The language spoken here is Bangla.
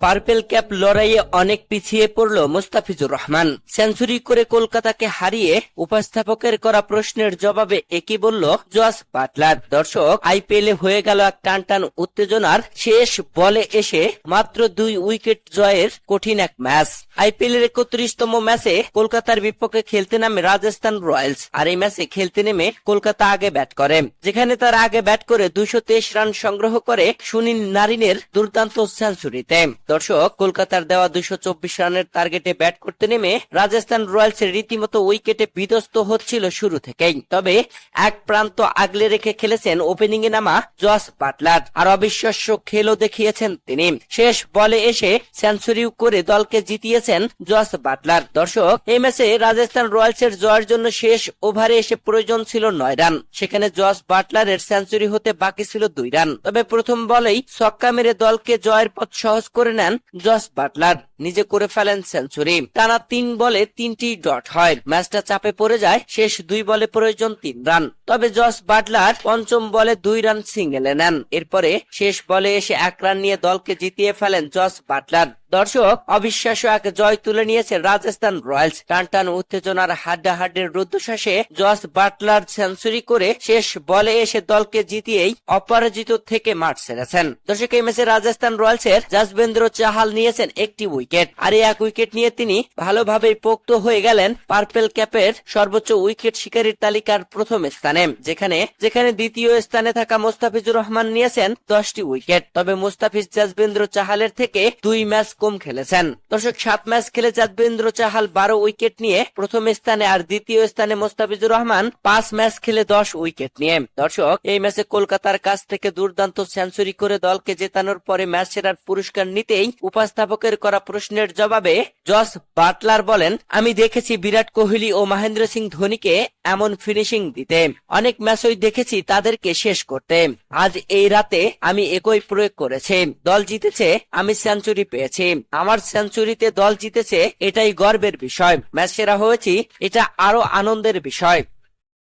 পার্পেল ক্যাপ লড়াইয়ে অনেক পিছিয়ে পড়ল মুস্তাফিজুর রহমান। সেঞ্চুরি করে কলকাতাকে হারিয়ে উপস্থাপকের করা প্রশ্নের জবাবে একই বলল জস বাটলার। দর্শক, আইপিএলে হয়ে গেল এক টানটান উত্তেজনার। শেষ বলে এসে মাত্র 2 উইকেট জয়ের কঠিন এক ম্যাচ। আইপিএল এর 31তম ম্যাচে কলকাতার বিপক্ষে খেলতে নামে রাজস্থান রয়্যালস। আর এই ম্যাচে খেলতে নেমে কলকাতা আগে ব্যাট করে, যেখানে তারা আগে ব্যাট করে 223 রান সংগ্রহ করে সুনীল নারিনের দুর্দান্ত সেঞ্চুরিতে। দর্শক, কলকাতার দেওয়া 224 রানের টার্গেটে ব্যাট করতে নেমে রাজস্থান রয়্যালস এর রীতিমতো উইকেটে বিধ্বস্ত হচ্ছিল শুরু থেকেই। তবে এক প্রান্ত আগলে রেখে খেলেছেন ওপেনিং এ নামা জস বাটলার, আর অবিশ্বাস্য খেলও দেখিয়েছেন তিনি। শেষ বলে এসে সেঞ্চুরিও করে দলকে জিতিয়েছেন জস বাটলার। দর্শক, এই ম্যাচে রাজস্থান রয়্যালস এর জয়ের জন্য শেষ ওভারে এসে প্রয়োজন ছিল 9 রান। সেখানে জস বাটলারের সেঞ্চুরি হতে বাকি ছিল 2 রান। তবে প্রথম বলেই ছক্কা মেরে দলকে জয়ের পথ সহজ করে নেন জস বাটলার, নিজে করে ফেলেন সেঞ্চুরি। টানা 3 বলে 3টি ডট হয়। ম্যাচটা চাপে পড়ে যায়। শেষ 2 বলে প্রয়োজন 3 রান। তবে জস বাটলার পঞ্চম বলে 2 রান সিঙ্গেলে নেন। এরপরে শেষ বলে এসে 1 রান নিয়ে দলকে জিতিয়ে ফেলেন জস বাটলার। দর্শক, অবিশ্বাস্য এক জয় তুলে নিয়েছে রাজস্থান রয়্যালস। টানটান উত্তেজনার হাড্ডাহাড্ডির রুদ্ধশ্বাসে জস বাটলার সেঞ্চুরি করে শেষ বলে এসে দলকে জিতিয়েই অপরাজিত থেকে মাঠ ছেড়েছেন। দর্শক, এই ম্যাচে রাজস্থান রয়্যালস এর যশবেন্দ্র চাহাল নিয়েছেন 1টি উইকেট। আর এই 1 উইকেট নিয়ে তিনি ভালোভাবেই পোক্ত হয়ে গেলেন পার্পেল ক্যাপের সর্বোচ্চ উইকেট শিকারীর তালিকার প্রথম স্থানে, যেখানে দ্বিতীয় স্থানে থাকা মুস্তাফিজুর রহমান নিয়েছেন 10টি উইকেট। তবে মুস্তাফিজ যশবেন্দ্র চাহালের থেকে 2 ম্যাচ কম খেলেছেন। দর্শক, 7 ম্যাচ খেলে যশবেন্দ্র চাহাল 12 উইকেট নিয়ে প্রথম স্থানে, আর দ্বিতীয় স্থানে মুস্তাফিজুর রহমান 5 ম্যাচ খেলে 10 উইকেট নিয়ে। দর্শক, এই ম্যাচে কলকাতার কাছ থেকে দুর্দান্ত সেঞ্চুরি করে দলকে জেতানোর পরে ম্যাচ সেরার পুরস্কার নিতেই উপস্থাপকের করা প্রশ্নের জবাবে জস বাটলার বলেন, আমি দেখেছি বিরাট কোহলি ও মহেন্দ্র সিং ধোনিকে এমন ফিনিশিং দিতে। অনেক ম্যাচই দেখেছি তাদেরকে শেষ করতে। আজ এই রাতে আমি একই প্রয়োগ করেছি। দল জিতেছে, আমি সেঞ্চুরি পেয়েছি। আমার সেঞ্চুরিতে দল জিতেছে, এটাই গর্বের বিষয়। ম্যাচ সেরা হয়েছি, এটা আরো আনন্দের বিষয়।